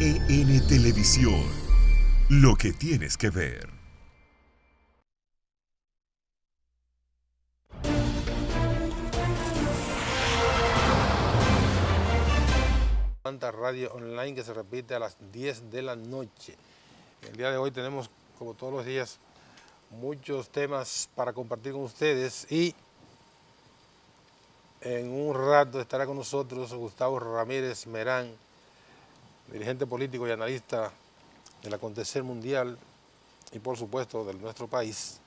NTN Televisión, lo que tienes que ver. Radio online que se repite a las 10 de la noche. El día de hoy tenemos, como todos los días, muchos temas para compartir con ustedes y en un rato estará con nosotros Gustavo Ramírez Merán, dirigente político y analista del acontecer mundial y por supuesto de nuestro país,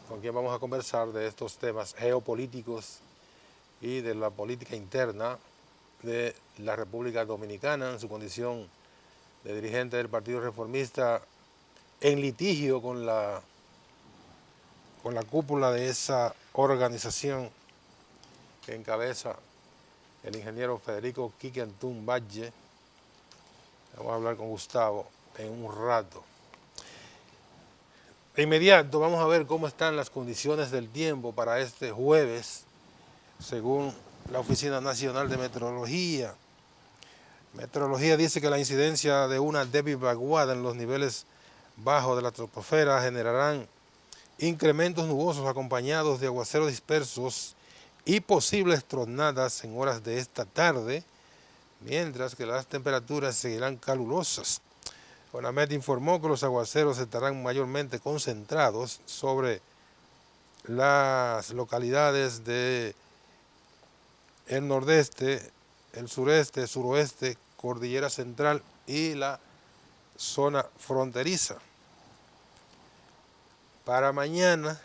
con quien vamos a conversar de estos temas geopolíticos y de la política interna de la República Dominicana en su condición de dirigente del Partido Reformista en litigio con la cúpula de esa organización que encabeza el ingeniero Federico Quique Antún Valle. Vamos a hablar con Gustavo en un rato. De inmediato vamos a ver cómo están las condiciones del tiempo para este jueves, según la Oficina Nacional de Meteorología. Meteorología dice que la incidencia de una débil vaguada en los niveles bajos de la troposfera generarán incrementos nubosos acompañados de aguaceros dispersos y posibles tronadas en horas de esta tarde, mientras que las temperaturas seguirán calurosas. CONAMET informó que los aguaceros estarán mayormente concentrados sobre las localidades de el nordeste, el sureste, suroeste, cordillera central y la zona fronteriza. Para mañana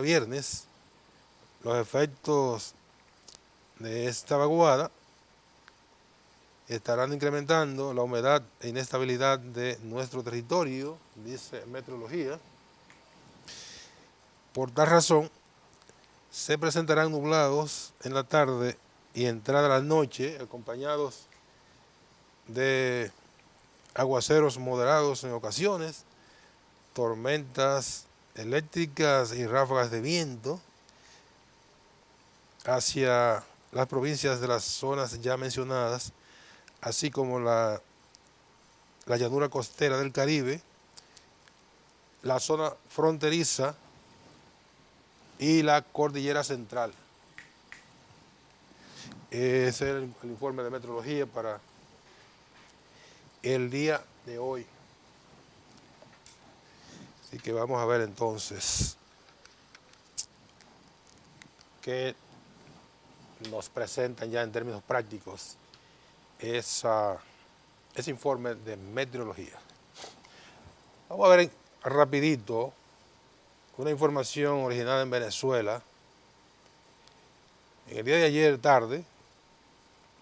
viernes, los efectos de esta vaguada estarán incrementando la humedad e inestabilidad de nuestro territorio, dice Meteorología. Por tal razón, se presentarán nublados en la tarde y entrada la noche, acompañados de aguaceros moderados en ocasiones, tormentas eléctricas y ráfagas de viento hacia las provincias de las zonas ya mencionadas, así como la llanura costera del Caribe, la zona fronteriza y la cordillera central. Ese es el informe de meteorología para el día de hoy. Así que vamos a ver entonces qué nos presentan ya en términos prácticos ese informe de meteorología. Vamos a ver rapidito una información originada en Venezuela. En el día de ayer tarde,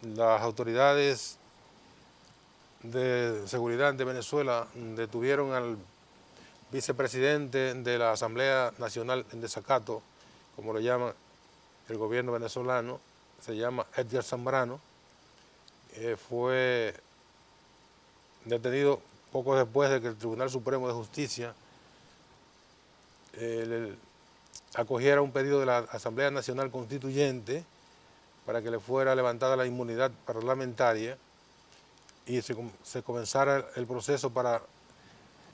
las autoridades de seguridad de Venezuela detuvieron al vicepresidente de la Asamblea Nacional en desacato, como lo llama el gobierno venezolano, se llama Edgar Zambrano. Fue detenido poco después de que el Tribunal Supremo de Justicia acogiera un pedido de la Asamblea Nacional Constituyente para que le fuera levantada la inmunidad parlamentaria y se comenzara el proceso para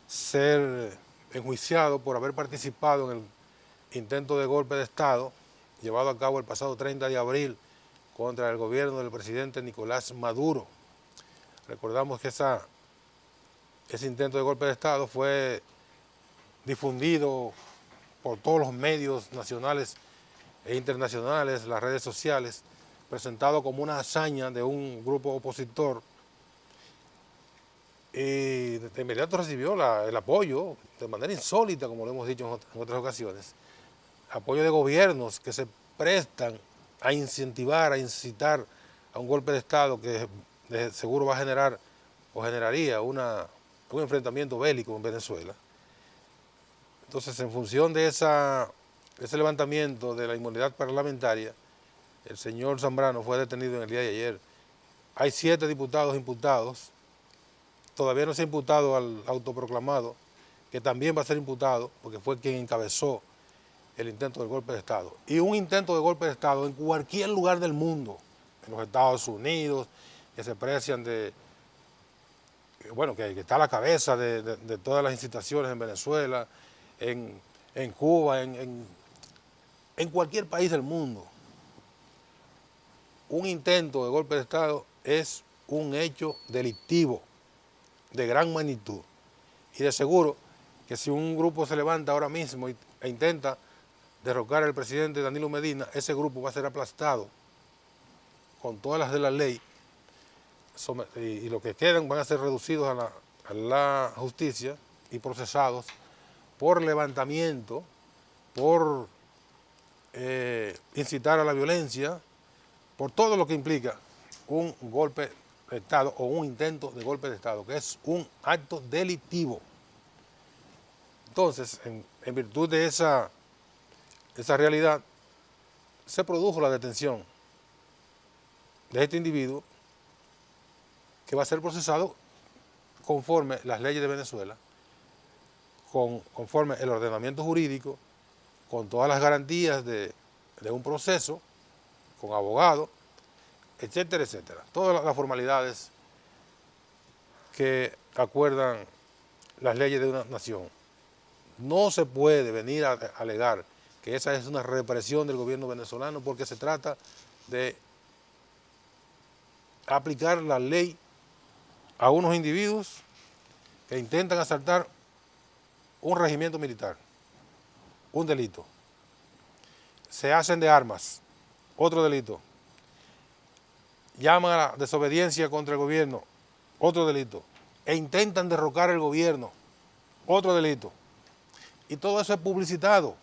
ser enjuiciado por haber participado en el intento de golpe de Estado llevado a cabo el pasado 30 de abril contra el gobierno del presidente Nicolás Maduro. Recordamos que ese intento de golpe de Estado fue difundido por todos los medios nacionales e internacionales, las redes sociales, presentado como una hazaña de un grupo opositor, y de inmediato recibió el apoyo, de manera insólita, como lo hemos dicho en otras ocasiones, apoyo de gobiernos que se prestan a incentivar, a incitar a un golpe de Estado que de seguro va a generar o generaría un enfrentamiento bélico en Venezuela. Entonces, en función de ese levantamiento de la inmunidad parlamentaria, el señor Zambrano fue detenido en el día de ayer. Hay 7 diputados imputados. Todavía no se ha imputado al autoproclamado, que también va a ser imputado, porque fue quien encabezó el intento del golpe de Estado. Y un intento de golpe de Estado en cualquier lugar del mundo, los Estados Unidos, que se precian de, bueno, que está a la cabeza de todas las instituciones en Venezuela, en Cuba, en cualquier país del mundo. Un intento de golpe de Estado es un hecho delictivo de gran magnitud. Y de seguro que si un grupo se levanta ahora mismo e intenta derrocar al presidente Danilo Medina, ese grupo va a ser aplastado con todas las de la ley y los que quedan van a ser reducidos a la justicia y procesados por levantamiento, por incitar a la violencia, por todo lo que implica un golpe de Estado o un intento de golpe de Estado, que es un acto delictivo. Entonces, en virtud de esa realidad, se produjo la detención de este individuo que va a ser procesado conforme las leyes de Venezuela, conforme el ordenamiento jurídico, con todas las garantías de un proceso, con abogado, etcétera, etcétera. Todas las formalidades que acuerdan las leyes de una nación. No se puede venir a alegar que esa es una represión del gobierno venezolano porque se trata de aplicar la ley a unos individuos que intentan asaltar un regimiento militar, un delito. Se hacen de armas, otro delito. Llaman a la desobediencia contra el gobierno, otro delito. E intentan derrocar el gobierno, otro delito. Y todo eso es publicitado.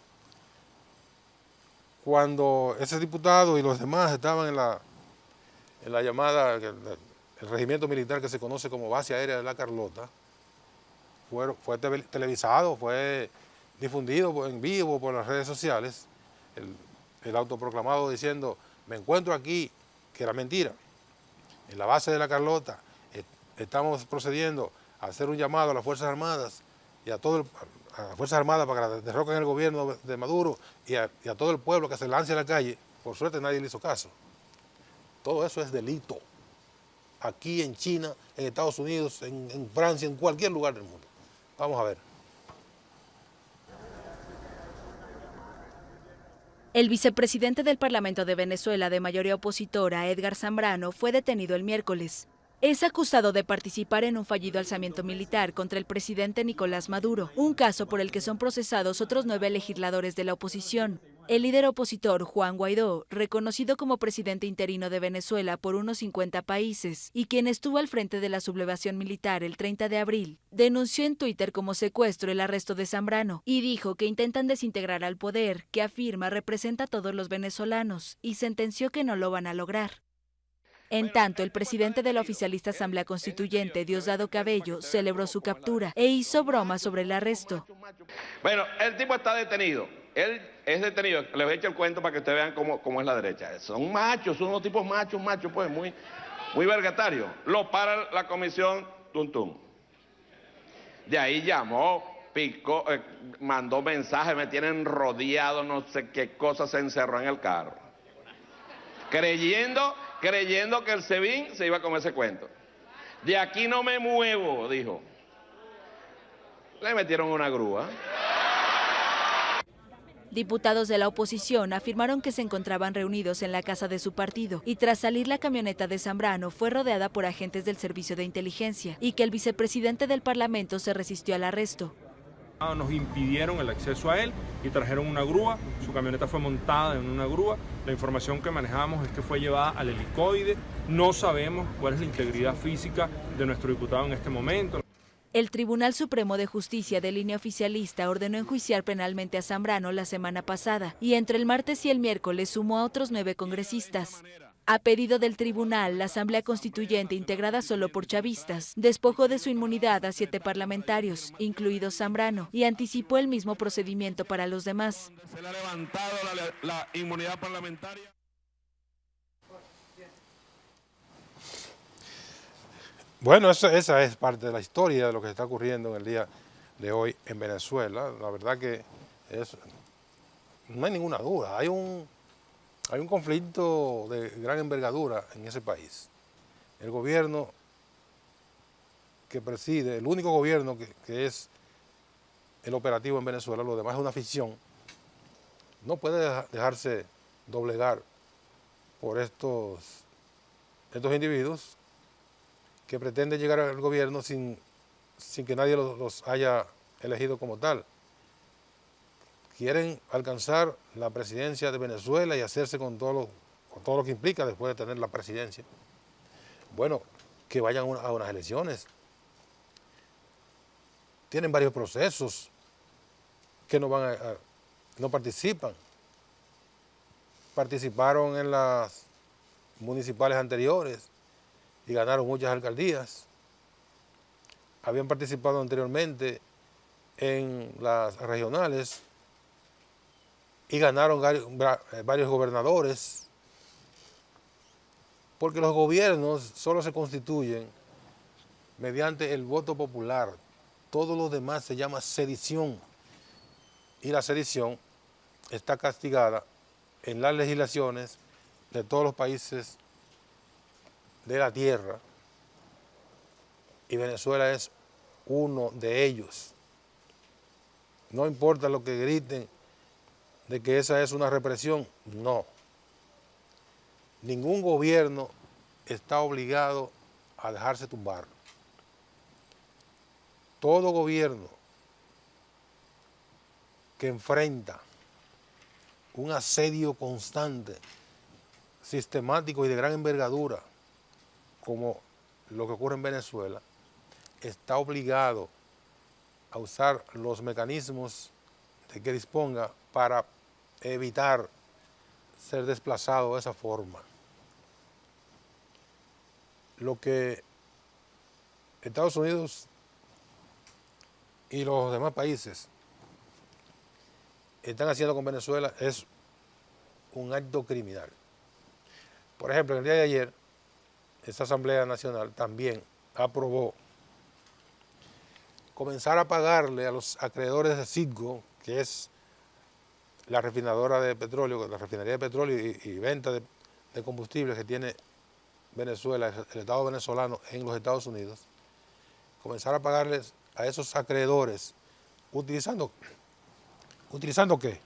Cuando ese diputado y los demás estaban en la llamada, el regimiento militar que se conoce como Base Aérea de La Carlota, fue televisado, fue difundido en vivo por las redes sociales, el autoproclamado diciendo, me encuentro aquí, que era mentira, en la base de La Carlota, estamos procediendo a hacer un llamado a las Fuerzas Armadas y a las Fuerzas Armadas para que derroquen el gobierno de Maduro y a todo el pueblo que se lance a la calle. Por suerte nadie le hizo caso. Todo eso es delito. Aquí en China, en Estados Unidos, en Francia, en cualquier lugar del mundo. Vamos a ver. El vicepresidente del Parlamento de Venezuela de mayoría opositora, Edgar Zambrano, fue detenido el miércoles. Es acusado de participar en un fallido alzamiento militar contra el presidente Nicolás Maduro, un caso por el que son procesados otros 9 legisladores de la oposición. El líder opositor, Juan Guaidó, reconocido como presidente interino de Venezuela por unos 50 países y quien estuvo al frente de la sublevación militar el 30 de abril, denunció en Twitter como secuestro el arresto de Zambrano y dijo que intentan desintegrar al poder, que afirma representa a todos los venezolanos, y sentenció que no lo van a lograr. En tanto, el presidente de la oficialista Asamblea Constituyente, Diosdado Cabello, celebró su captura e hizo broma sobre el arresto. Bueno, el tipo está detenido. Él es detenido. Les voy a echar el cuento para que ustedes vean cómo es la derecha. Son machos, son unos tipos machos, pues muy vergatarios. Lo para la comisión Tuntún. De ahí llamó, picó, mandó mensajes, me tienen rodeado, no sé qué cosa, se encerró en el carro. Creyendo que el SEBIN se iba a comer ese cuento. De aquí no me muevo, dijo. Le metieron una grúa. Diputados de la oposición afirmaron que se encontraban reunidos en la casa de su partido y tras salir la camioneta de Zambrano fue rodeada por agentes del Servicio de Inteligencia y que el vicepresidente del Parlamento se resistió al arresto. Nos impidieron el acceso a él y trajeron una grúa, su camioneta fue montada en una grúa, la información que manejamos es que fue llevada al helicoide, no sabemos cuál es la integridad física de nuestro diputado en este momento. El Tribunal Supremo de Justicia de línea oficialista ordenó enjuiciar penalmente a Zambrano la semana pasada y entre el martes y el miércoles sumó a otros 9 congresistas. A pedido del tribunal, la Asamblea Constituyente, integrada solo por chavistas, despojó de su inmunidad a 7 parlamentarios, incluido Zambrano, y anticipó el mismo procedimiento para los demás. Se le ha levantado la inmunidad parlamentaria. Bueno, esa es parte de la historia de lo que está ocurriendo en el día de hoy en Venezuela. La verdad que no hay ninguna duda. Hay un conflicto de gran envergadura en ese país. El gobierno que preside, el único gobierno que es el operativo en Venezuela, lo demás es una ficción, no puede dejarse doblegar por estos individuos que pretenden llegar al gobierno sin que nadie los haya elegido como tal. Quieren alcanzar la presidencia de Venezuela y hacerse con todo lo que implica después de tener la presidencia. Bueno, que vayan a unas elecciones. Tienen varios procesos que no participan. Participaron en las municipales anteriores y ganaron muchas alcaldías. Habían participado anteriormente en las regionales y ganaron varios gobernadores, porque los gobiernos solo se constituyen mediante el voto popular. Todo lo demás se llama sedición, y la sedición está castigada en las legislaciones de todos los países de la tierra, y Venezuela es uno de ellos. No importa lo que griten de que esa es una represión, no. Ningún gobierno está obligado a dejarse tumbar. Todo gobierno que enfrenta un asedio constante, sistemático y de gran envergadura, como lo que ocurre en Venezuela, está obligado a usar los mecanismos de que disponga para evitar ser desplazado de esa forma. Lo que Estados Unidos y los demás países están haciendo con Venezuela es un acto criminal. Por ejemplo, en el día de ayer, esta Asamblea Nacional también aprobó comenzar a pagarle a los acreedores de Citgo, que es la refinadora de petróleo, la refinería de petróleo y venta de combustibles que tiene Venezuela, el Estado venezolano en los Estados Unidos, comenzar a pagarles a esos acreedores utilizando ¿qué?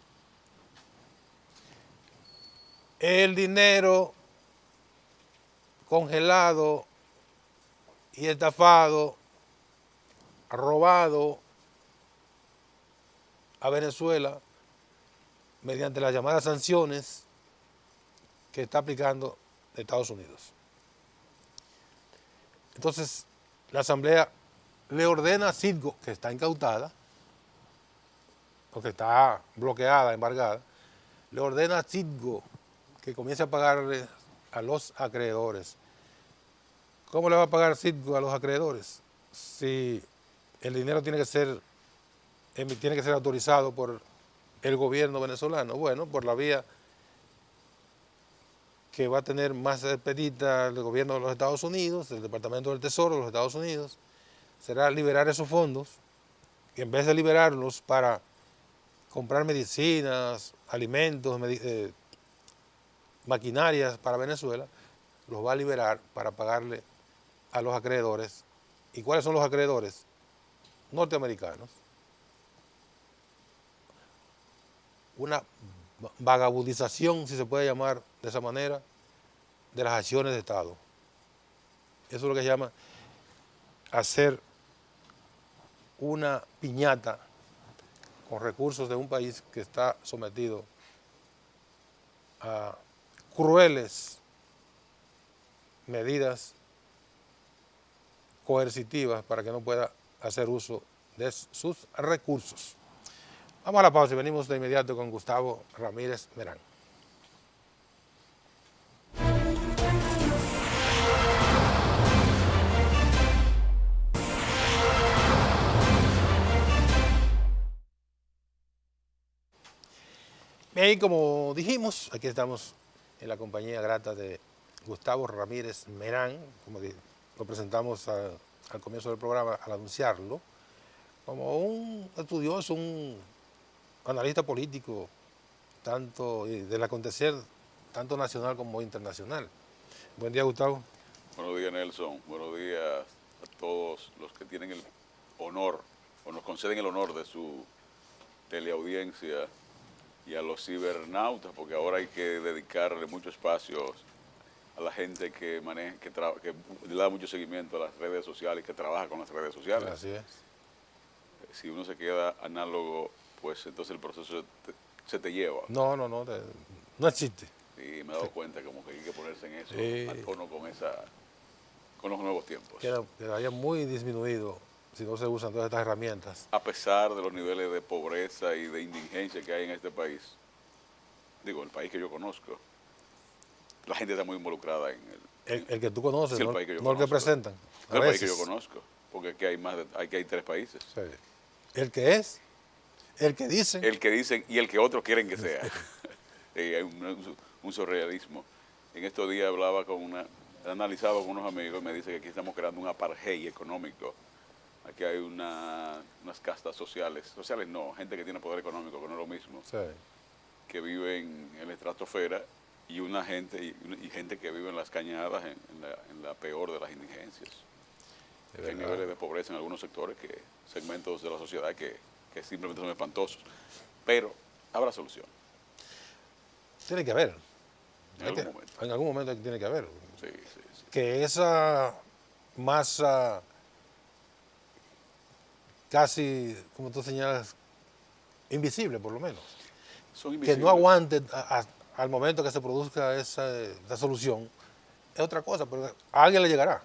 El dinero congelado y estafado, robado a Venezuela mediante las llamadas sanciones que está aplicando Estados Unidos. Entonces, la Asamblea le ordena a Citgo, que está incautada, porque está bloqueada, embargada, le ordena a Citgo que comience a pagarle a los acreedores. ¿Cómo le va a pagar Citgo a los acreedores? Si el dinero tiene que ser autorizado por el gobierno venezolano. Bueno, por la vía que va a tener más expedita el gobierno de los Estados Unidos, el Departamento del Tesoro de los Estados Unidos, será liberar esos fondos, y en vez de liberarlos para comprar medicinas, alimentos, maquinarias para Venezuela, los va a liberar para pagarle a los acreedores. ¿Y cuáles son los acreedores? Norteamericanos. Una vagabundización, si se puede llamar de esa manera, de las acciones de Estado. Eso es lo que se llama hacer una piñata con recursos de un país que está sometido a crueles medidas coercitivas para que no pueda hacer uso de sus recursos. Vamos a la pausa y venimos de inmediato con Gustavo Ramírez Merán. Bien, como dijimos, aquí estamos en la compañía grata de Gustavo Ramírez Merán, como lo presentamos al comienzo del programa al anunciarlo, como un estudioso, un analista político, tanto del acontecer tanto nacional como internacional. Buen día, Gustavo. Buenos días, Nelson. Buenos días a todos los que tienen el honor o nos conceden el honor de su teleaudiencia y a los cibernautas, porque ahora hay que dedicarle mucho espacio a la gente que maneja, que le da mucho seguimiento a las redes sociales y que trabaja con las redes sociales. Así es. Si uno se queda análogo, pues entonces el proceso se te lleva. No existe. Y me he dado cuenta como que hay que ponerse en eso, Sí. al tono con los nuevos tiempos. Quedaría muy disminuido si no se usan todas estas herramientas. A pesar de los niveles de pobreza y de indigencia que hay en este país, digo, el país que yo conozco, la gente está muy involucrada en El que tú conoces, sí, el no, país que yo no el que conozco. presentan. A el país que yo veces. conozco, porque aquí hay 3 países. Sí. El que es, el que dicen. El que dicen y el que otros quieren que sea. Hay un surrealismo. En estos días he analizado con unos amigos y me dice que aquí estamos creando un apartheid económico. Aquí hay unas castas sociales no, gente que tiene poder económico, que no es lo mismo, Sí. que viven en la estratosfera y gente que vive en las cañadas, en la peor de las indigencias. De Hay verdad. niveles de pobreza en algunos sectores, segmentos de la sociedad que simplemente son espantosos. Pero habrá solución Tiene que haber. en algún momento. En algún momento tiene que haber. Sí, sí, sí. Que esa masa casi, como tú señalas, invisible por lo menos, Son que invisibles. no aguante al momento que se produzca esa solución, es otra cosa, pero a alguien le llegará.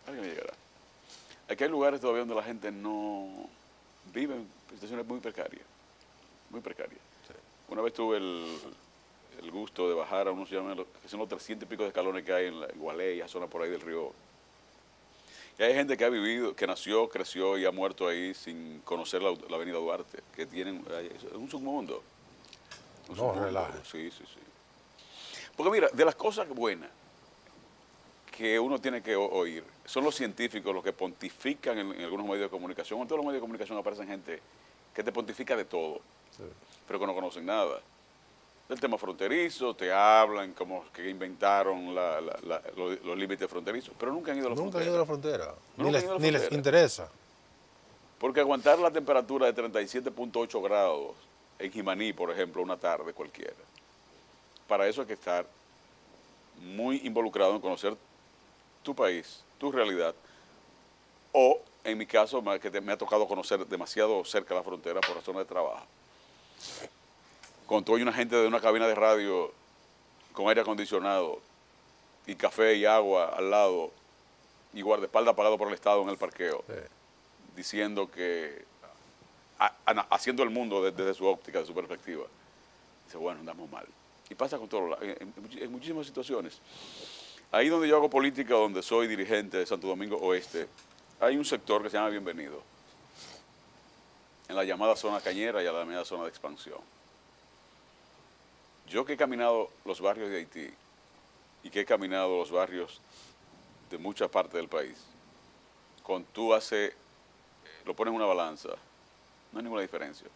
Alguien le llegará. Aquí hay lugares todavía donde la gente no vive en situaciones muy precarias. Muy precarias. Una vez tuve el gusto de bajar a unos llaman, que son los 300 y pico de escalones que hay en la Gualey, esa zona por ahí del río. Y hay gente que ha vivido, que nació, creció y ha muerto ahí sin conocer la avenida Duarte, que tienen, es un submundo. Un No, submundo. relaje. Sí, sí, sí. Porque mira, de las cosas buenas que uno tiene que oír, son los científicos los que pontifican en algunos medios de comunicación. En todos los medios de comunicación aparecen gente que te pontifica de todo, pero que no conocen nada. Del tema fronterizo, te hablan como que inventaron los límites fronterizos, pero nunca han ido a la Nunca han frontera. ido a la frontera. Nunca han ido a la Ni les frontera. interesa. Porque aguantar la temperatura de 37.8 grados en Jimaní, por ejemplo, una tarde cualquiera, para eso hay que estar muy involucrado en conocer tu país, tu realidad, o en mi caso, que me ha tocado conocer demasiado cerca la frontera por razones de trabajo. Cuando tú hay una gente de una cabina de radio con aire acondicionado y café y agua al lado y guardaespaldas pagado por el Estado en el parqueo, diciendo que, haciendo el mundo desde su óptica, de su perspectiva, dice, bueno, andamos mal. Y pasa con todo, en muchísimas situaciones. Ahí donde yo hago política, donde soy dirigente de Santo Domingo Oeste, hay un sector que se llama Bienvenido, en la llamada zona cañera y a la llamada zona de expansión. Yo que he caminado los barrios de Haití y que he caminado los barrios de muchas partes del país, cuando tú lo pones en una balanza, no hay ninguna diferencia.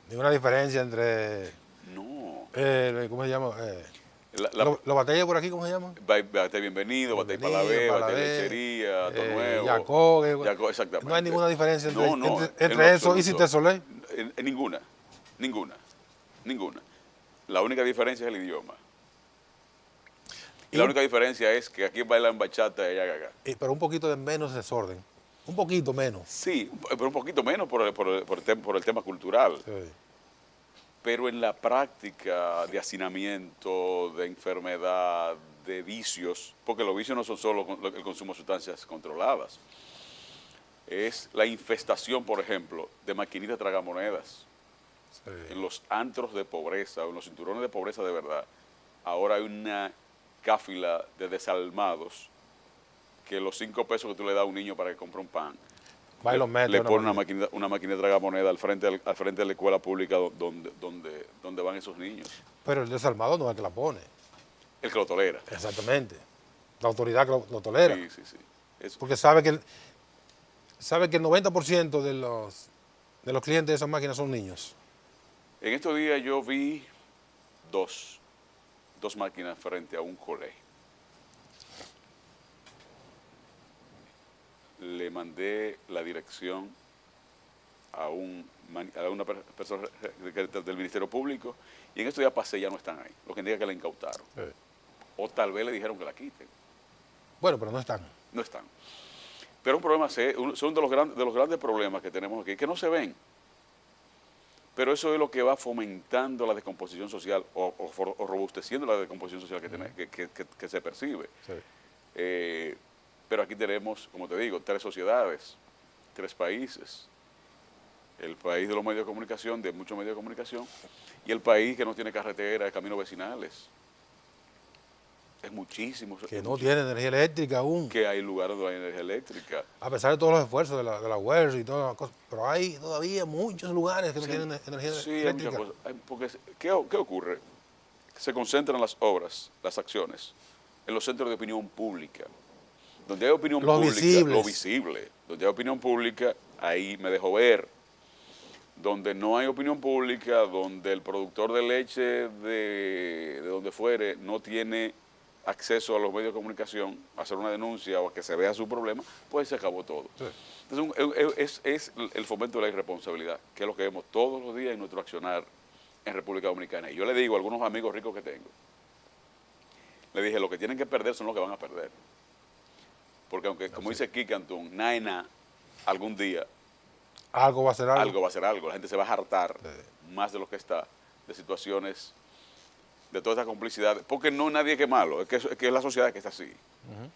Ninguna diferencia entre, No. ¿cómo se llama? La ¿Los batallas por aquí, cómo se llaman? Bate Bienvenido, Bate Palavés, Bate Lechería, Ato Nuevo. Yacó, Exactamente. no hay ninguna diferencia entre, No, no, entre en lo eso y absoluto. Cité Soleil. Ninguna. La única diferencia es el idioma. Y la única diferencia es que aquí bailan bachata y allá gaga. Pero un poquito de menos desorden. Un poquito menos. Sí, pero un poquito menos por el tema cultural. Sí. Pero en la práctica de hacinamiento, de enfermedad, de vicios, porque los vicios no son solo el consumo de sustancias controladas, es la infestación, por ejemplo, de maquinitas tragamonedas. Sí. En los antros de pobreza, o en los cinturones de pobreza de verdad, ahora hay una cáfila de desalmados que los 5 pesos que tú le das a un niño para que compre un pan, Va y los mete le en pone máquina. una máquina de tragamoneda al frente de la escuela pública donde van esos niños. Pero el desarmado no es el que la pone. El que lo tolera. Exactamente. La autoridad que lo tolera. Sí, sí, sí. Eso. Porque sabe que el 90% de los clientes de esas máquinas son niños. En estos días yo vi 2 2 máquinas frente a un colegio. Le mandé la dirección a una persona del Ministerio Público y en estos días pasé, ya no están ahí. Lo que indica que la incautaron. Sí. O tal vez le dijeron que la quiten. Bueno, pero no están. No están. Pero un problema son de los grandes problemas que tenemos aquí, que no se ven. Pero eso es lo que va fomentando la descomposición social o robusteciendo la descomposición social que se percibe. Sí. Pero aquí tenemos, como te digo, 3 sociedades, 3 países. El país de los medios de comunicación, de muchos medios de comunicación, y el país que no tiene carretera, caminos vecinales. Es muchísimo. Que no tiene energía eléctrica aún. Que hay lugares donde hay energía eléctrica. A pesar de todos los esfuerzos de la UERS y todas las cosas. Pero hay todavía muchos lugares que no tienen energía eléctrica. Hay muchas cosas. Porque, ¿qué ocurre? Se concentran las obras, las acciones, en los centros de opinión pública. Donde hay opinión pública, lo visible. Donde hay opinión pública, ahí me dejo ver. Donde no hay opinión pública, donde el productor de leche de donde fuere no tiene acceso a los medios de comunicación, a hacer una denuncia o a que se vea su problema, pues se acabó todo. Sí. Entonces es el fomento de la irresponsabilidad, que es lo que vemos todos los días en nuestro accionar en República Dominicana. Y yo le digo a algunos amigos ricos que tengo, le dije, lo que tienen que perder son los que van a perder. Porque aunque, como dice Kike Antún, nada, algún día algo va a ser algo. Algo va a ser algo. La gente se va a hartar más de lo que está, de situaciones, de toda esta complicidad. Porque no nadie que es malo, es que es la sociedad que está así.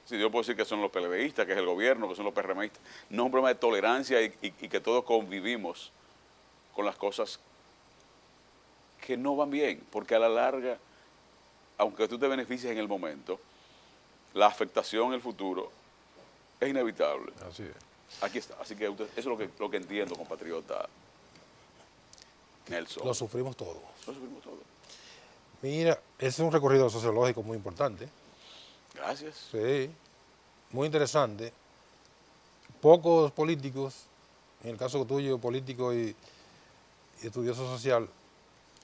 Si yo puedo decir que son los PLDistas, que es el gobierno, que son los PRMistas. No es un problema de tolerancia y que todos convivimos con las cosas que no van bien. Porque a la larga, aunque tú te beneficies en el momento, la afectación en el futuro es inevitable. Así es. Aquí está. Así que eso es lo que entiendo, compatriota Nelson. Lo sufrimos todos. Lo sufrimos todos. Mira, ese es un recorrido sociológico muy importante. Gracias. Sí, muy interesante. Pocos políticos, en el caso tuyo, político y estudioso social,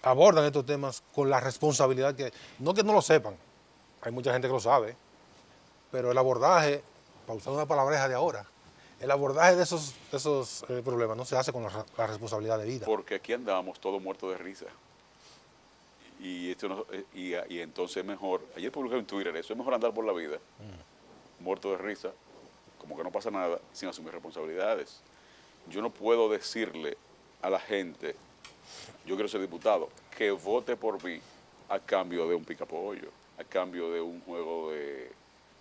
abordan estos temas con la responsabilidad que no lo sepan, hay mucha gente que lo sabe, pero el abordaje, para usar una palabreja de ahora, el abordaje de esos problemas no se hace con la responsabilidad de vida. Porque aquí andamos todos muertos de risa. Y entonces es mejor, ayer publiqué en Twitter eso, es mejor andar por la vida, muerto de risa, como que no pasa nada, sin asumir responsabilidades. Yo no puedo decirle a la gente, yo quiero ser diputado, que vote por mí a cambio de un picapollo, a cambio de un juego de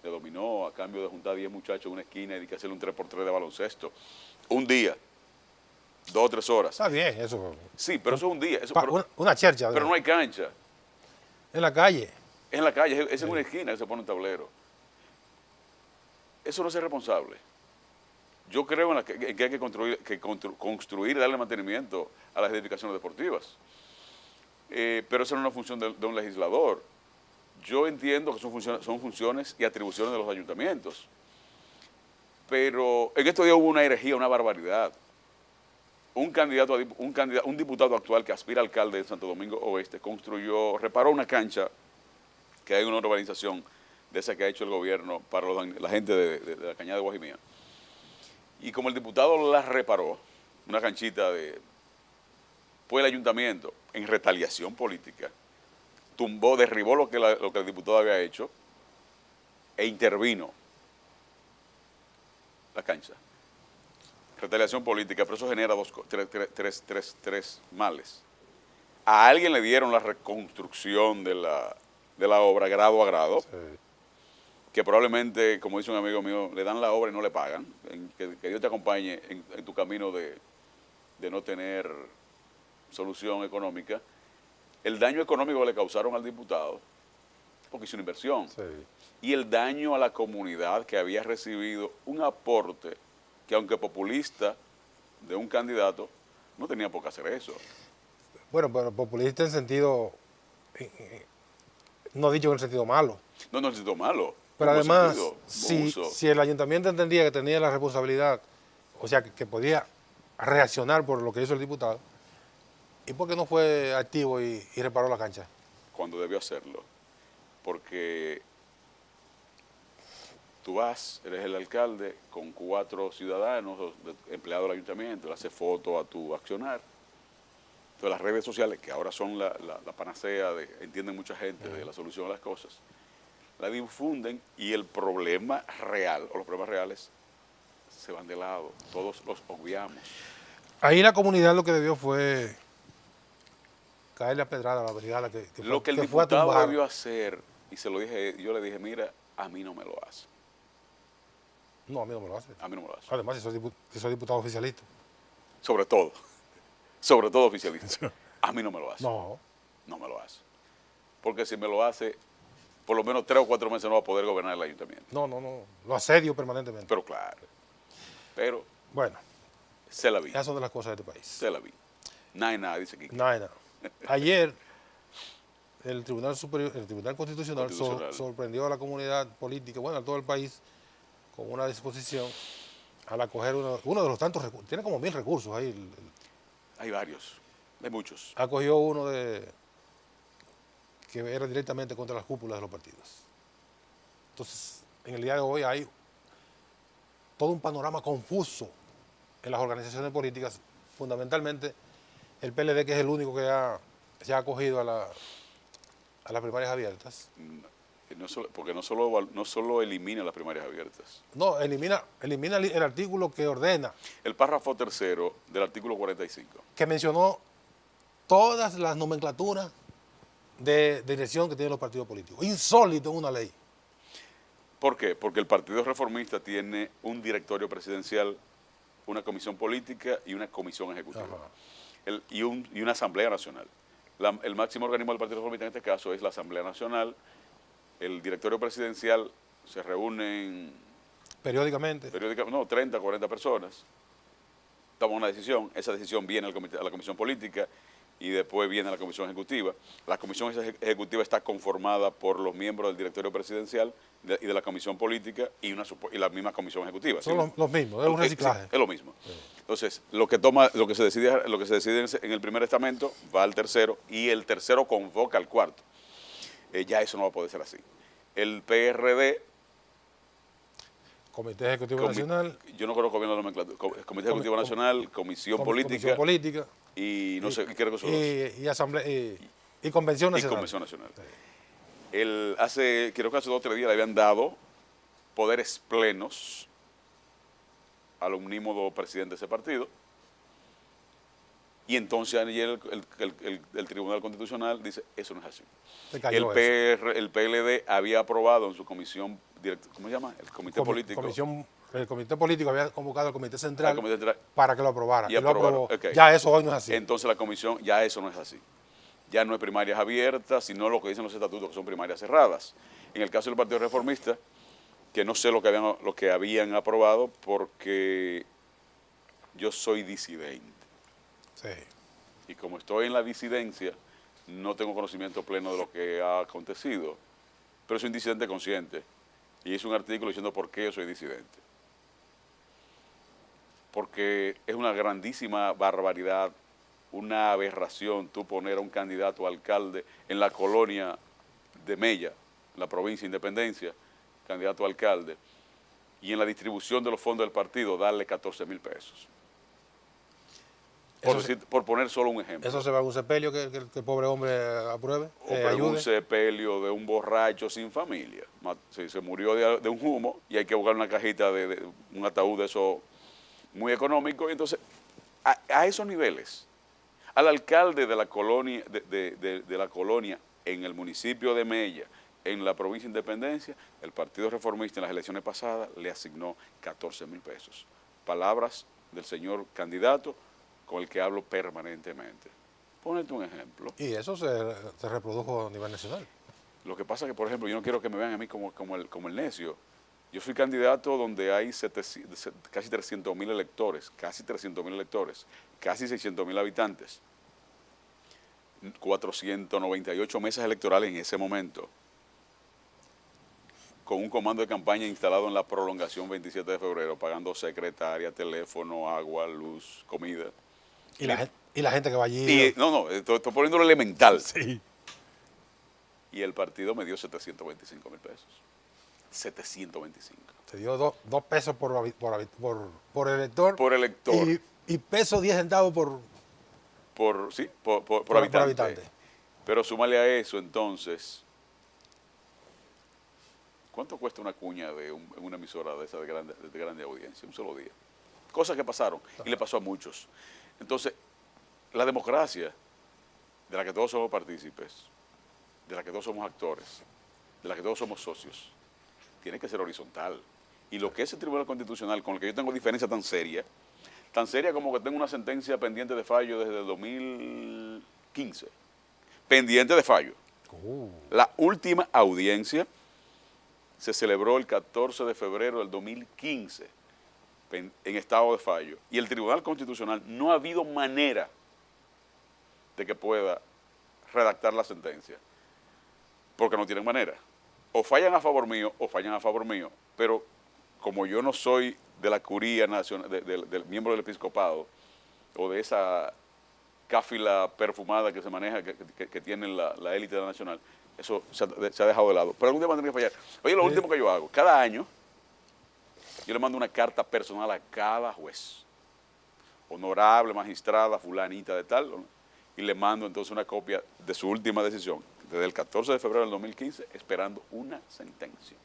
dominó, a cambio de juntar 10 muchachos en una esquina y que hacerle un 3x3 de baloncesto. Un día, 2 o 3 horas. Está bien, eso. Sí, pero eso es un día. Una chercha. Pero no hay cancha. En la calle. Es en la calle, es en una esquina que se pone un tablero. Eso no es ser responsable. Yo creo que hay que construir y darle mantenimiento a las edificaciones deportivas. Pero eso no es una función de un legislador. Yo entiendo que son funciones y atribuciones de los ayuntamientos. Pero en estos días hubo una herejía, una barbaridad. Un diputado actual que aspira a alcalde de Santo Domingo Oeste reparó una cancha que hay en una urbanización de esa que ha hecho el gobierno para la gente de la Cañada de Guajimía. Y como el diputado la reparó, una canchita pues el ayuntamiento, en retaliación política, derribó lo que el diputado había hecho e intervino la cancha. Retaliación política, pero eso genera tres males. A alguien le dieron la reconstrucción de la obra grado a grado, sí, que probablemente, como dice un amigo mío, le dan la obra y no le pagan. Que Dios te acompañe en tu camino de no tener solución económica. El daño económico que le causaron al diputado, porque hizo una inversión, sí, y el daño a la comunidad que había recibido un aporte que, aunque populista, de un candidato, no tenía por qué hacer eso. Bueno, pero populista en sentido, no dicho en el sentido malo. No en el sentido malo. Pero además, si el ayuntamiento entendía que tenía la responsabilidad, o sea, que podía reaccionar por lo que hizo el diputado, ¿y por qué no fue activo y reparó la cancha? Cuando debió hacerlo. porque tú vas, eres el alcalde con 4 ciudadanos, empleados del ayuntamiento, le haces foto a tu accionar. Entonces las redes sociales, que ahora son la panacea, entienden mucha gente de la solución a las cosas, la difunden y el problema real, o los problemas reales, se van de lado, todos los obviamos. Ahí la comunidad lo que debió fue caerle a pedrada a la brigada Lo que el fue a diputado tumbar. debió hacer, y se lo dije, yo le dije, mira, a mí no me lo hace. No, a mí no me lo hace. A mí no me lo hace. Además, si soy diputado oficialista. Sobre todo oficialista. A mí no me lo hace. No. No me lo hace. Porque si me lo hace, por lo menos 3 o 4 meses no va a poder gobernar el ayuntamiento. No. Lo asedio permanentemente. Pero claro. Pero Bueno, se la vi. esas son de las cosas de este país. Se la vi. Nada, dice Kiki. Nada. Ayer, el Tribunal Constitucional sorprendió a la comunidad política, bueno, a todo el país, con una disposición al acoger uno de los tantos recursos. Tiene como 1000 recursos ahí. Hay varios. Hay muchos. Acogió uno que era directamente contra las cúpulas de los partidos. Entonces, en el día de hoy hay todo un panorama confuso en las organizaciones políticas, fundamentalmente el PLD, que es el único que se ha acogido a las primarias abiertas. Porque no solo elimina las primarias abiertas. No, elimina el artículo que ordena, El párrafo tercero del artículo 45. que mencionó todas las nomenclaturas de dirección que tienen los partidos políticos. Insólito en una ley. ¿Por qué? Porque el Partido Reformista tiene un directorio presidencial, una comisión política y una comisión ejecutiva. Y una asamblea nacional. El máximo organismo del Partido Reformista en este caso es la Asamblea Nacional. El directorio presidencial se reúnen Periódicamente. 30, 40 personas. Toma una decisión, esa decisión viene a la comisión política y después viene a la comisión ejecutiva. La comisión ejecutiva está conformada por los miembros del directorio presidencial y de la comisión política y la misma comisión ejecutiva. Son los mismos, es un reciclaje. Sí, es lo mismo. Entonces, lo que se decide en el primer estamento va al tercero y el tercero convoca al cuarto. Ya eso no va a poder ser así. El PRD... Comité Ejecutivo Nacional. Yo no conozco bien la nomenclatura. Comité Ejecutivo Nacional, Comisión Política. Y no sé, ¿qué creo que son y Asamblea y Convención Nacional. Y Convención Nacional. Sí. Creo que hace 2 o 3 días le habían dado poderes plenos al omnímodo presidente de ese partido. Y entonces ayer el Tribunal Constitucional dice, eso no es así. El PLD había aprobado en su comisión, ¿cómo se llama? El Comité Político. El Comité Político había convocado al Comité Central, Central para que lo aprobara. Y lo aprobó. Okay. Ya eso hoy no es así. Entonces la comisión, ya eso no es así. Ya no es primarias abiertas, sino lo que dicen los estatutos, que son primarias cerradas. En el caso del Partido Reformista, que no sé lo que habían aprobado, porque yo soy disidente. Sí. Y como estoy en la disidencia, no tengo conocimiento pleno de lo que ha acontecido, pero soy un disidente consciente. Y hice un artículo diciendo por qué yo soy disidente. Porque es una grandísima barbaridad, una aberración tú poner a un candidato a alcalde en la colonia de Mella, en la provincia de Independencia, candidato a alcalde, y en la distribución de los fondos del partido darle 14,000 pesos. Por poner solo un ejemplo. ¿Eso se va a un sepelio que el pobre hombre apruebe? O un sepelio de un borracho sin familia. Se murió de un humo y hay que buscar una cajita de un ataúd de eso muy económico. Y entonces, a esos niveles, al alcalde de la colonia, de la colonia en el municipio de Mella, en la provincia de Independencia, el Partido Reformista en las elecciones pasadas le asignó 14,000 pesos. Palabras del señor candidato con el que hablo permanentemente. Ponete un ejemplo. Y eso se reprodujo a nivel nacional. Lo que pasa es que, por ejemplo, yo no quiero que me vean a mí como el necio. Yo fui candidato donde hay casi 300,000 electores, casi 600,000 habitantes, 498 mesas electorales en ese momento, con un comando de campaña instalado en la prolongación 27 de febrero, pagando secretaria, teléfono, agua, luz, comida. Y la gente que va allí. Estoy poniendo lo elemental. Sí. y el partido me dio 725,000 pesos. 725. Se dio 2 pesos por elector. Por elector. Y peso 10 centavos por habitante. Pero súmale a eso, entonces, ¿cuánto cuesta una cuña de una emisora de esa de grande audiencia? Un solo día. Cosas que pasaron y le pasó a muchos. Entonces, la democracia, de la que todos somos partícipes, de la que todos somos actores, de la que todos somos socios, tiene que ser horizontal. Y lo que es el Tribunal Constitucional, con el que yo tengo diferencia tan seria como que tengo una sentencia pendiente de fallo desde el 2015, pendiente de fallo. La última audiencia se celebró el 14 de febrero del 2015 en estado de fallo. Y el Tribunal Constitucional no ha habido manera de que pueda redactar la sentencia, porque no tienen manera. O fallan a favor mío o fallan a favor mío, pero como yo no soy de la curía nacional, del miembro del episcopado, o de esa cáfila perfumada que se maneja, que tiene la élite nacional, eso se ha dejado de lado. Pero algún día van a tener que fallar. Oye, lo último que yo hago, cada año, yo le mando una carta personal a cada juez. Honorable magistrada fulanita de tal, y le mando entonces una copia de su última decisión, desde el 14 de febrero del 2015, esperando una sentencia.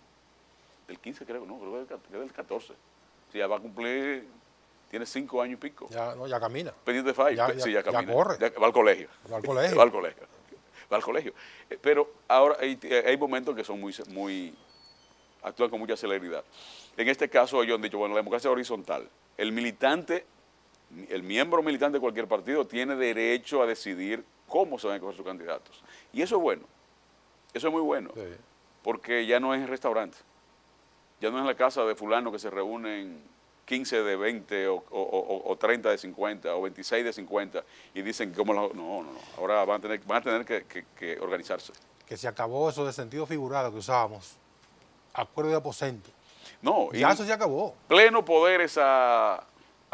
Del 15 creo, no, creo que es del 14. Si ya va a cumplir, tiene 5 años y pico. Ya camina. Pendiente de fallo. Sí, ya camina. Ya corre. Va al colegio. Va al colegio. Va al colegio. Va al colegio. Pero ahora hay momentos que son muy actúan con mucha celeridad. En este caso ellos han dicho, bueno, la democracia horizontal. El miembro militante de cualquier partido tiene derecho a decidir cómo se van a escoger sus candidatos. Y eso es bueno. Eso es muy bueno. Sí. Porque ya no es en restaurante. Ya no es en la casa de fulano que se reúnen 15 de 20 o 30 de 50 o 26 de 50 y dicen cómo no. Ahora van a tener que organizarse. Que se acabó eso de sentido figurado que usábamos. Acuerdo de aposento. No. Ya eso se acabó. Pleno poder es a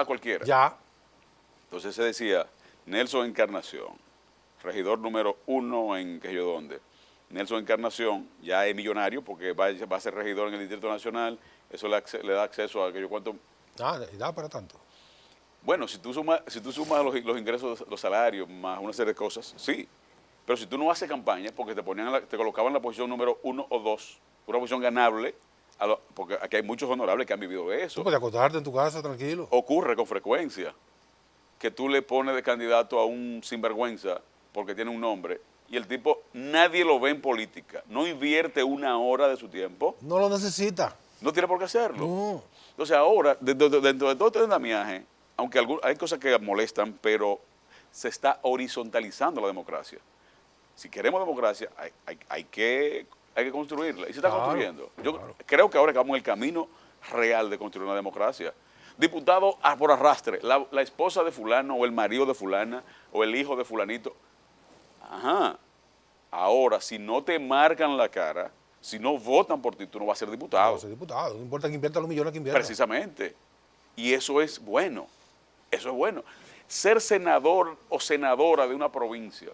cualquiera. Ya. Entonces se decía, Nelson Encarnación, regidor número 1 en que yo dónde. Nelson Encarnación ya es millonario porque va a ser regidor en el Distrito Nacional, eso le da acceso a aquello cuánto. Da para tanto. Bueno, si tú sumas los ingresos, los salarios, más una serie de cosas, sí. Pero si tú no haces campaña, porque te colocaban en la posición número 1 o 2, una posición ganable, porque aquí hay muchos honorables que han vivido de eso. Tú puedes acostarte en tu casa tranquilo. Ocurre con frecuencia que tú le pones de candidato a un sinvergüenza porque tiene un nombre, y el tipo, nadie lo ve en política, no invierte una hora de su tiempo. No lo necesita. No tiene por qué hacerlo. No. Entonces ahora, dentro de todo este andamiaje, aunque hay cosas que molestan, pero se está horizontalizando la democracia. Si queremos democracia, hay que construirla, y se está construyendo. Yo creo que ahora estamos en el camino real de construir una democracia. Diputado por arrastre, la esposa de fulano, o el marido de fulana, o el hijo de fulanito. Ajá. Ahora, si no te marcan la cara, si no votan por ti, tú no vas a ser diputado. No vas a ser diputado, no importa que invierta los millones que invierta. Precisamente. Y eso es bueno. Eso es bueno. Ser senador o senadora de una provincia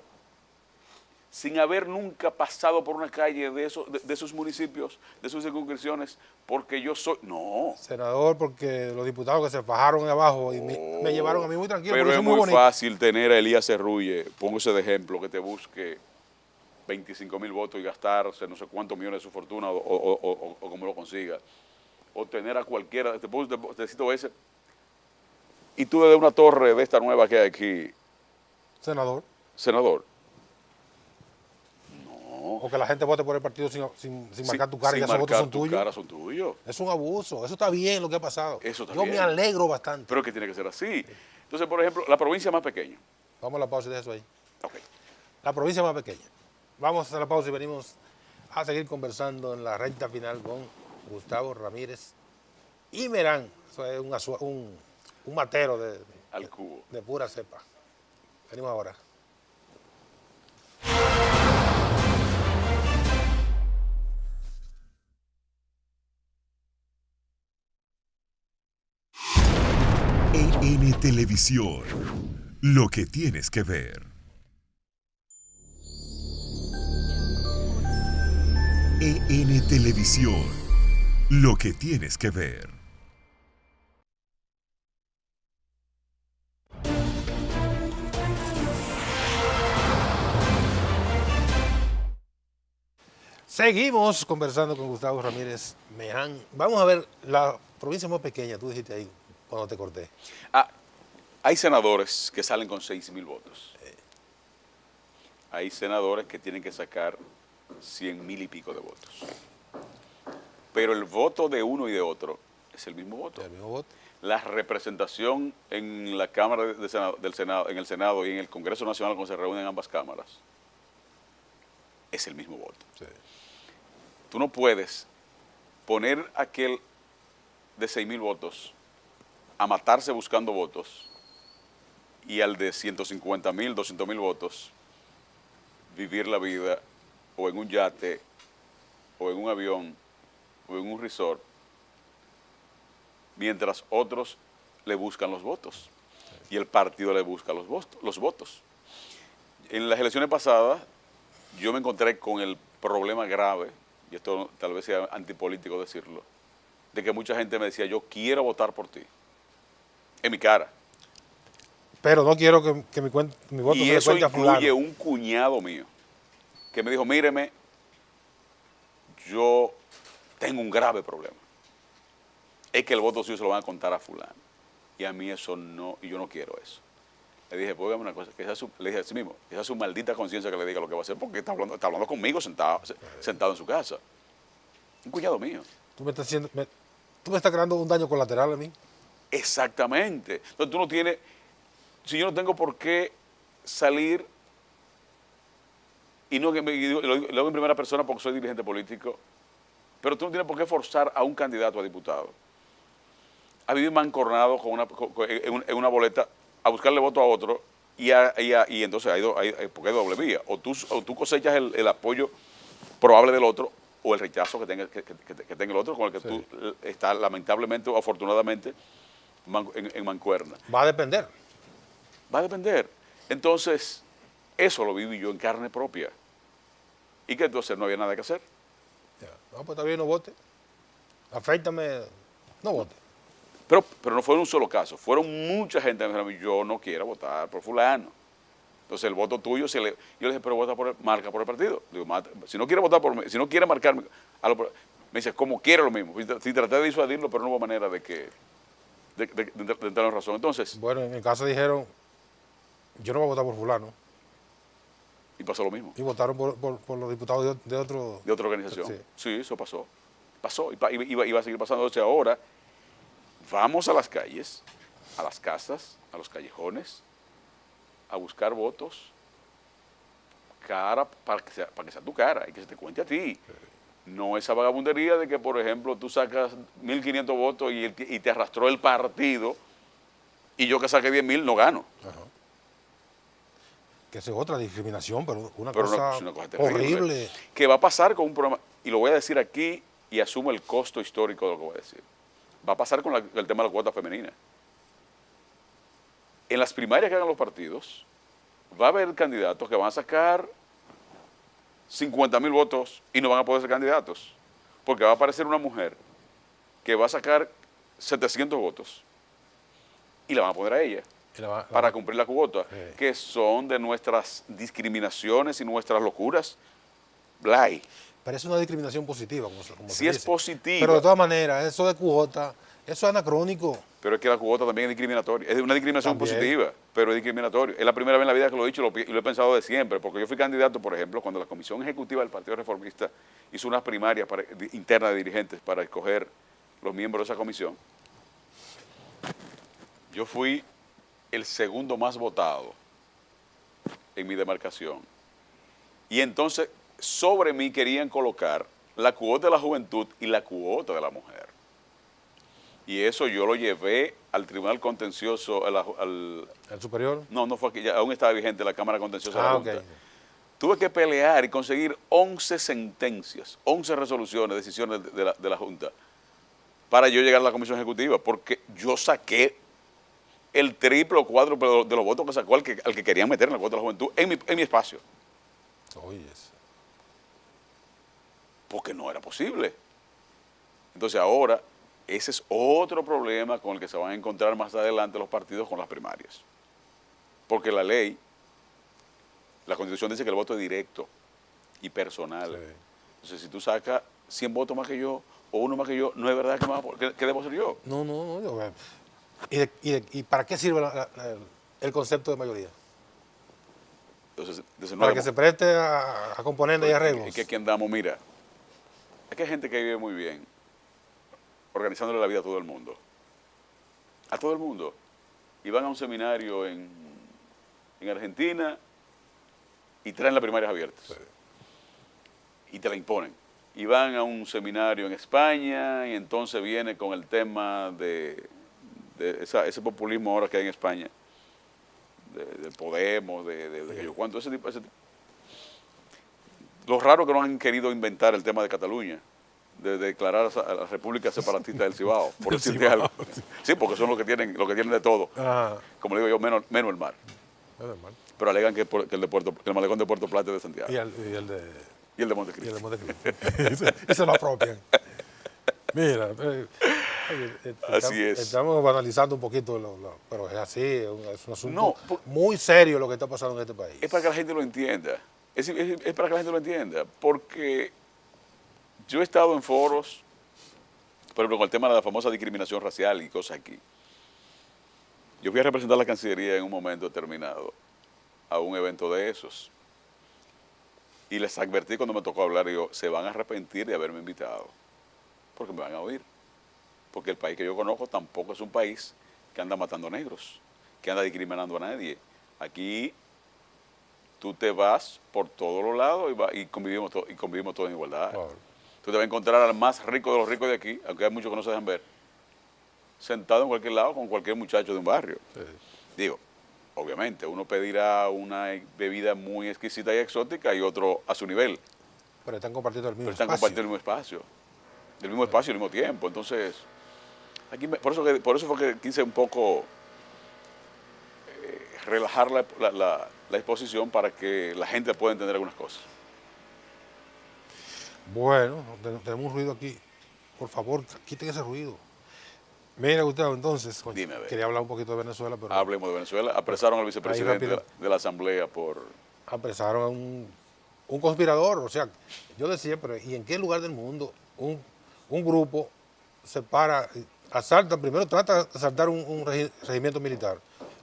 sin haber nunca pasado por una calle de esos municipios, de sus circunscripciones, porque yo soy... No. Senador porque los diputados que se fajaron abajo y me llevaron a mí muy tranquilo. Pero es muy fácil tener a Elías Cerrulle, pongo ese de ejemplo, que te busque 25,000 votos y gastarse no sé cuántos millones de su fortuna o como lo consiga. O tener a cualquiera, te cito ese, y tú desde una torre de esta nueva que hay aquí. Senador. O que la gente vote por el partido sin marcar tu cara y esos votos son tuyos. Es un abuso. Eso está bien lo que ha pasado. Yo me alegro bastante. Pero es que tiene que ser así. Entonces, por ejemplo, la provincia más pequeña. Vamos a la pausa y de eso ahí. Okay. La provincia más pequeña. Vamos a la pausa y venimos a seguir conversando en la recta final con Gustavo Ramírez y Merán. Eso es un matero al cubo. De pura cepa. Venimos ahora. En Televisión, lo que tienes que ver. NTN Televisión, lo que tienes que ver. Seguimos conversando con Gustavo Ramírez Meján. Vamos a ver la provincia más pequeña, tú dijiste ahí cuando te corté. Hay senadores que salen con 6.000 votos. Hay senadores que tienen que sacar 100.000 y pico de votos. Pero el voto de uno y de otro es el mismo voto. El mismo voto. La representación en la Cámara del Senado, en el Senado y en el Congreso Nacional cuando se reúnen ambas cámaras es el mismo voto. Sí. Tú no puedes poner aquel de 6.000 votos a matarse buscando votos y al de 150.000, 200.000 votos vivir la vida o en un yate o en un avión o en un resort mientras otros le buscan los votos y el partido le busca los votos. En las elecciones pasadas yo me encontré con el problema grave, y esto tal vez sea antipolítico decirlo, de que mucha gente me decía, yo quiero votar por ti, en mi cara. Pero no quiero que mi voto Y se le eso cuente a fulano. incluye un cuñado mío, que me dijo, míreme, yo tengo un grave problema. Es que el voto suyo se lo van a contar a fulano. Y a mí eso no, y yo no quiero eso. Le dije, pues una cosa, le dije a sí mismo, esa es su maldita conciencia que le diga lo que va a hacer, porque está hablando conmigo sentado en su casa. Un cuñado mío. Tú me estás creando un daño colateral a mí. Exactamente. Entonces tú no tienes, si yo no tengo por qué salir, y no que lo hago en primera persona porque soy dirigente político, pero tú no tienes por qué forzar a un candidato a diputado a vivir mancornado en una boleta, a buscarle voto a otro, y entonces porque hay doble vía. O tú cosechas el apoyo probable del otro, o el rechazo que tenga el otro, con el que sí, tú estás lamentablemente o afortunadamente en mancuerna. Va a depender. Va a depender. Entonces, eso lo viví yo en carne propia. ¿Y qué entonces? No había nada que hacer. Ya. No, pues está bien, no vote. Aféitame, no vote. Pero no fue un solo caso, fueron mucha gente que me dijeron, yo no quiero votar por fulano. Entonces el voto tuyo, yo le dije, pero vota marca por el partido. Digo, si no quiere votar por mí, si no quiere marcarme, me dice, como quiere lo mismo. Si traté de disuadirlo, pero no hubo manera de entrar en razón. Entonces. Bueno, en mi casa dijeron, yo no voy a votar por fulano. Y pasó lo mismo. Y votaron por los diputados de otra organización. Sí. Sí, eso pasó. Pasó y va a seguir pasando. Entonces ahora vamos a las calles, a las casas, a los callejones, a buscar votos para que sea tu cara y que se te cuente a ti. Sí. No esa vagabundería de que, por ejemplo, tú sacas 1.500 votos y te arrastró el partido y yo que saqué 10.000 no gano. Ajá. Que eso es otra discriminación, pero una cosa horrible. ¿Qué va a pasar con un programa? Y lo voy a decir aquí y asumo el costo histórico de lo que voy a decir. Va a pasar con el tema de la cuota femenina. En las primarias que hagan los partidos, va a haber candidatos que van a sacar 50.000 votos y no van a poder ser candidatos. Porque va a aparecer una mujer que va a sacar 700 votos y la van a poner a ella para cumplir la cuota, que son de nuestras discriminaciones y nuestras locuras. Pero es una discriminación positiva, como sí es positiva. Pero de todas maneras, eso de cuota, eso es anacrónico. Pero es que la cuota también es discriminatoria. Es una discriminación positiva, pero es discriminatorio. Es la primera vez en la vida que lo he dicho y lo he pensado de siempre, porque yo fui candidato, por ejemplo, cuando la Comisión Ejecutiva del Partido Reformista hizo unas primarias internas de dirigentes para escoger los miembros de esa comisión. Yo fui el segundo más votado en mi demarcación. Y entonces sobre mí querían colocar la cuota de la juventud y la cuota de la mujer. Y eso yo lo llevé al Tribunal Contencioso, ¿al superior? No fue aquí, aún estaba vigente la Cámara Contenciosa de la Junta. Okay. Tuve que pelear y conseguir 11 sentencias, 11 resoluciones, decisiones de la Junta, para yo llegar a la Comisión Ejecutiva, porque yo saqué el triple o cuádruple de los votos que sacó al que querían meter en la cuota de la juventud en mi espacio. Oye, eso. porque no era posible. Entonces ahora, ese es otro problema con el que se van a encontrar más adelante los partidos con las primarias. Porque la ley, la Constitución dice que el voto es directo y personal. Sí. Entonces, si tú sacas 100 votos más que yo o uno más que yo, no es verdad que debo ser yo. No. ¿Y para qué sirve el concepto de mayoría? Entonces no Para que se preste a componentes y arreglos. Es que aquí andamos, mira, es que hay gente que vive muy bien, organizándole la vida a todo el mundo. A todo el mundo. Y van a un seminario en Argentina y traen las primarias abiertas. Sí. Y te la imponen. Y van a un seminario en España y entonces viene con el tema de ese populismo ahora que hay en España, de Podemos, de que yo cuánto, ese tipo. Lo raro que no han querido inventar el tema de Cataluña, de declarar a la República Separatista del Cibao, por decirte algo. Sí, porque son los que tienen de todo. Ajá. Como le digo yo, menos el mar. Pero alegan que el malecón de Puerto Plata es de Santiago. Y el de Y el de Montecristo. Y el de Montecristo. Ese lo apropian. Mira, Así es. Estamos analizando un poquito, pero es así, es un asunto No, muy serio lo que está pasando en este país. Es para que la gente lo entienda. Es para que la gente lo entienda. Porque yo he estado en foros, por ejemplo, con el tema de la famosa discriminación racial y cosas aquí. Yo fui a representar la Cancillería en un momento determinado a un evento de esos. Y les advertí cuando me tocó hablar, digo, se van a arrepentir de haberme invitado, porque me van a oír. Porque el país que yo conozco tampoco es un país que anda matando negros, que anda discriminando a nadie. Aquí tú te vas por todos los lados y convivimos todos en igualdad. Claro. Tú te vas a encontrar al más rico de los ricos de aquí, aunque hay muchos que no se dejan ver, sentado en cualquier lado con cualquier muchacho de un barrio. Sí. Digo, obviamente, uno pedirá una bebida muy exquisita y exótica y otro a su nivel. Pero están compartiendo el mismo Pero están espacio. compartiendo el mismo espacio. El mismo espacio y el mismo tiempo. Entonces, aquí por eso fue que quise un poco relajar la exposición para que la gente pueda entender algunas cosas. Bueno, tenemos un ruido aquí. Por favor, quiten ese ruido. Mira, Gustavo, entonces, Dime, a ver. quería hablar un poquito de Venezuela, pero Hablemos de Venezuela. Apresaron al vicepresidente rápido. de la Asamblea por... apresaron a un conspirador. O sea, yo decía, pero ¿y en qué lugar del mundo un grupo se para, asalta, primero trata de asaltar un regimiento militar,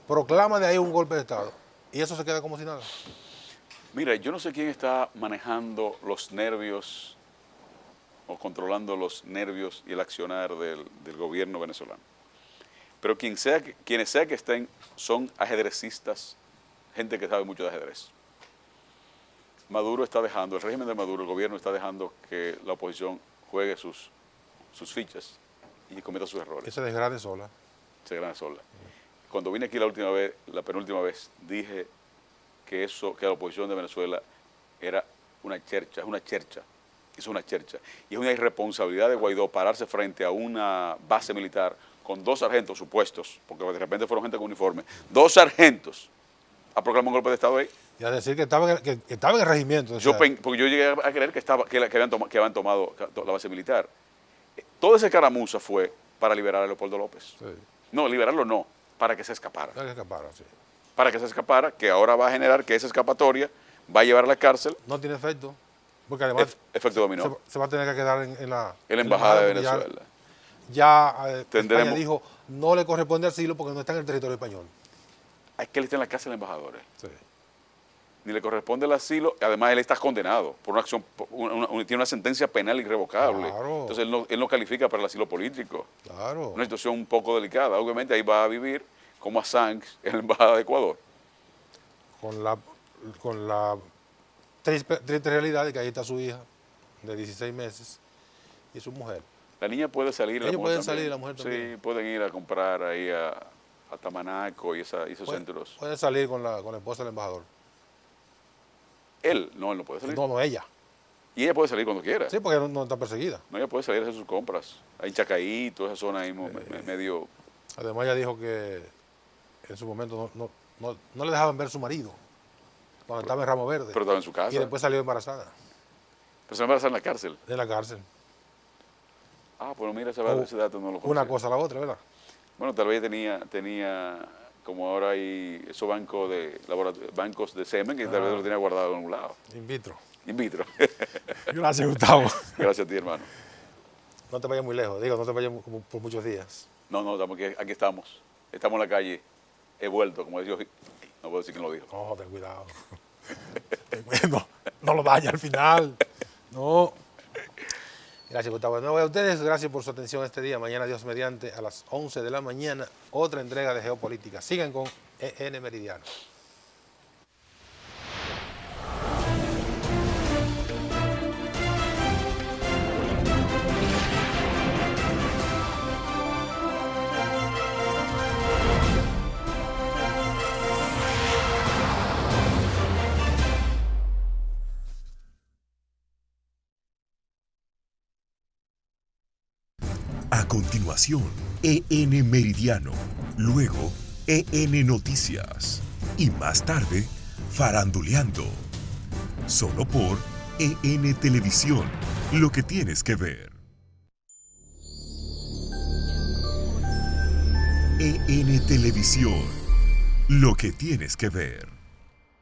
proclama de ahí un golpe de Estado y eso se queda como si nada? Mira, yo no sé quién está manejando los nervios o controlando los nervios y el accionar del gobierno venezolano. Pero quienes sea que estén son ajedrecistas, gente que sabe mucho de ajedrez. Maduro está dejando, el régimen de Maduro, el gobierno está dejando que la oposición juegue sus fichas y cometa sus errores. Ese desgrade sola. Se gana sola. Cuando vine aquí la penúltima vez, dije que la oposición de Venezuela era una chercha, es una chercha. Es una chercha. Y es una irresponsabilidad de Guaidó pararse frente a una base militar con 2 sargentos supuestos, porque de repente fueron gente con uniforme, 2 sargentos a proclamar un golpe de Estado ahí. Y a decir que estaba en el regimiento. O sea, Porque yo llegué a creer que habían tomado la base militar. Toda esa caramuza fue para liberar a Leopoldo López. sí, No, liberarlo no, para que se escapara. hay que escapar, sí. Para que se escapara, que ahora va a generar que esa escapatoria va a llevar a la cárcel. No tiene efecto, porque además Efecto dominó. se va a tener que quedar en la Embajada de porque ya- Venezuela. Ya Tendremos- España dijo, no le corresponde asilo porque no está en el territorio español. Hay que él está en la cárcel de embajadores. Sí. Ni le corresponde el asilo. Además, él está condenado por una acción, tiene una sentencia penal irrevocable. Claro. Entonces, él no califica para el asilo político. Claro. Una situación un poco delicada. Obviamente, ahí va a vivir como Assange en la embajada de Ecuador. Con la triste realidad de que ahí está su hija de 16 meses y su mujer. La niña puede salir. Ellos la mujer pueden también. salir, la mujer también. Sí, pueden ir a comprar ahí a Tamanaco y esos centros. Puede salir con la esposa del embajador. Él no puede salir. No, ella. Y ella puede salir cuando quiera. Sí, porque no está perseguida. No, ella puede salir a hacer sus compras. Ahí en Chacaí, toda esa zona ahí medio... Además, ella dijo que en su momento no le dejaban ver su marido cuando estaba en Ramo Verde. Pero estaba en su casa. Y después salió embarazada. Pero se va a embarazar en la cárcel. de la cárcel. Ah, pues mira, ese Oh, dato no lo conocía. Una cosa a la otra, ¿verdad? Bueno, tal vez tenía como ahora hay esos bancos de semen que tal vez lo tenía guardado en un lado. In vitro. In vitro. Gracias, Gustavo. Gracias a ti, hermano. No te vayas muy lejos, digo, no te vayas como por muchos días. No, aquí estamos. Estamos en la calle. He vuelto, como decía. No puedo decir quién lo dijo. No, ten cuidado. No lo dañes al final. No. Gracias, Gustavo. De nuevo a ustedes, gracias por su atención este día. Mañana, Dios mediante, a las 11 de la mañana, otra entrega de Geopolítica. Sigan con EN Meridiano. A continuación, EN Meridiano, luego EN Noticias y más tarde, Faranduleando. Solo por EN Televisión, lo que tienes que ver. EN Televisión, lo que tienes que ver.